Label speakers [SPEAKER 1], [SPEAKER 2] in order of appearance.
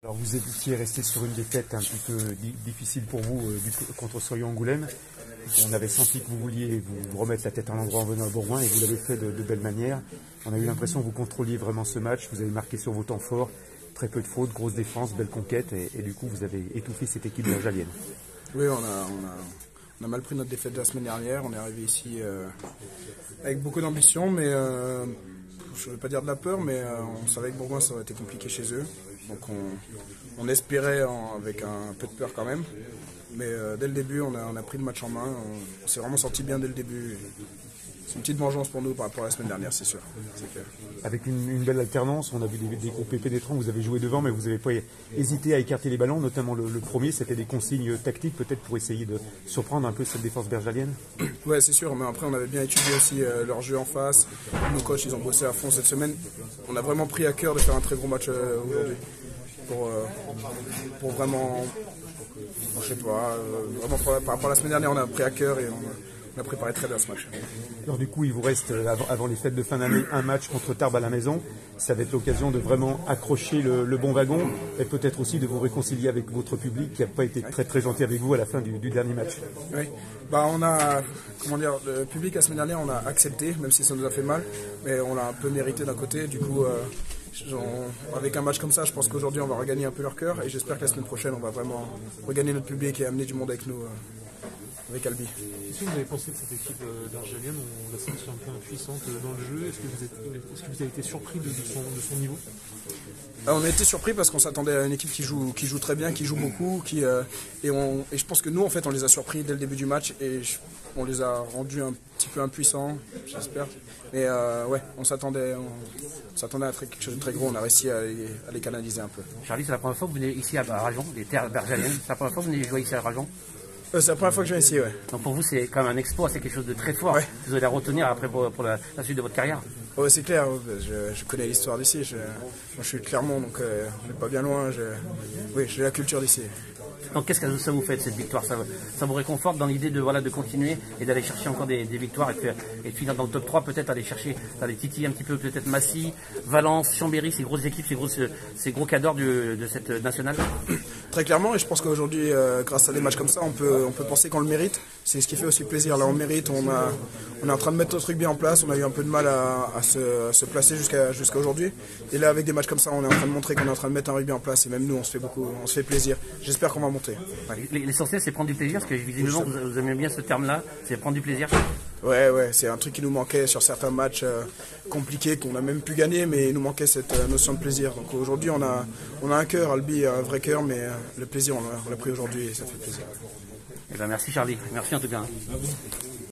[SPEAKER 1] Alors vous étiez resté sur une défaite un petit peu difficile pour vous contre Souriau-Angoulême. On avait senti que vous vouliez vous remettre la tête à l'endroit en venant à Bourgoin et vous l'avez fait de belle manière. On a eu l'impression que vous contrôliez vraiment ce match, vous avez marqué sur vos temps forts, très peu de fautes, grosse défense, belle conquête et du coup vous avez étouffé cette équipe bergalienne.
[SPEAKER 2] Oui, on a mal pris notre défaite de la semaine dernière, on est arrivé ici avec beaucoup d'ambition, mais je ne veux pas dire de la peur, mais on savait que Bourgoin ça aurait été compliqué chez eux. Donc on espérait avec un peu de peur quand même. Mais dès le début, on a pris le match en main. On s'est vraiment senti bien dès le début. C'est une petite vengeance pour nous par rapport à la semaine dernière, c'est sûr.
[SPEAKER 1] Avec une belle alternance, on a vu des groupes pénétrants, vous avez joué devant, mais vous n'avez pas hésité à écarter les ballons, notamment le premier, c'était des consignes tactiques peut-être pour essayer de surprendre un peu cette défense bergalienne.
[SPEAKER 2] Ouais, c'est sûr, mais après on avait bien étudié aussi leur jeu en face. Nos coachs, ils ont bossé à fond cette semaine. On a vraiment pris à cœur de faire un très gros match aujourd'hui. Pour vraiment, je sais pas, vraiment par rapport à la semaine dernière, on a pris à cœur et on a préparé très bien ce match.
[SPEAKER 1] Alors du coup, il vous reste, avant les fêtes de fin d'année, un match contre Tarbes à la maison. Ça va être l'occasion de vraiment accrocher le bon wagon et peut-être aussi de vous réconcilier avec votre public qui n'a pas été très gentil avec vous à la fin du dernier match.
[SPEAKER 2] Oui, on a, le public la semaine dernière, on a accepté, même si ça nous a fait mal, mais on l'a un peu mérité d'un côté. Du coup, avec un match comme ça, je pense qu'aujourd'hui on va regagner un peu leur cœur et j'espère que la semaine prochaine on va vraiment regagner notre public et amener du monde avec nous, avec Albi.
[SPEAKER 3] Qu'est-ce que vous avez pensé de cette équipe bergalienne? On l'a senti un peu impuissante dans le jeu. Est-ce que vous avez été surpris de son niveau?
[SPEAKER 2] On a été surpris parce qu'on s'attendait à une équipe qui joue très bien, qui joue beaucoup, et je pense que nous en fait on les a surpris dès le début du match et on les a rendus un petit peu impuissants, j'espère. Mais ouais, on s'attendait à quelque chose de très gros, on a réussi à les canaliser un peu.
[SPEAKER 4] Charlie, c'est la première fois que vous venez ici à Rajon, les terres bergaliennes. C'est la première fois que vous venez jouer ici à Rajon?
[SPEAKER 2] C'est la première fois que je viens ici, ouais.
[SPEAKER 4] Donc pour vous, c'est quand même un exploit, c'est quelque chose de très fort. Ouais. Vous allez retenir après pour la suite de votre carrière.
[SPEAKER 2] Ouais, c'est clair, je connais l'histoire d'ici. Moi, je suis de Clermont, donc on n'est pas bien loin. Oui, j'ai la culture d'ici.
[SPEAKER 4] Donc qu'est-ce que ça vous fait cette victoire? Ça vous réconforte dans l'idée de continuer et d'aller chercher encore des victoires et de finir dans le top 3, peut-être aller chercher, d'aller titiller un petit peu peut-être Massy, Valence, Chambéry, ces grosses équipes, ces gros cadors de cette nationale?
[SPEAKER 2] Très clairement, et je pense qu'aujourd'hui, grâce à des matchs comme ça, on peut penser qu'on le mérite. C'est ce qui fait aussi plaisir. Là, on le mérite, on est en train de mettre notre rugby en place, on a eu un peu de mal à se placer jusqu'à aujourd'hui. Et là, avec des matchs comme ça, on est en train de montrer qu'on est en train de mettre un rugby en place et même nous, on se fait plaisir. J'espère qu'on va monter.
[SPEAKER 4] Ouais. L'essentiel, c'est prendre du plaisir, parce que visiblement, vous aimez bien ce terme-là, c'est prendre du plaisir.
[SPEAKER 2] Ouais, c'est un truc qui nous manquait sur certains matchs compliqués qu'on a même pu gagner, mais il nous manquait cette notion de plaisir. Donc aujourd'hui, on a un cœur, Albi a un vrai cœur, mais le plaisir, on l'a pris aujourd'hui et ça fait plaisir.
[SPEAKER 4] Eh ben, merci Charlie, merci en tout cas.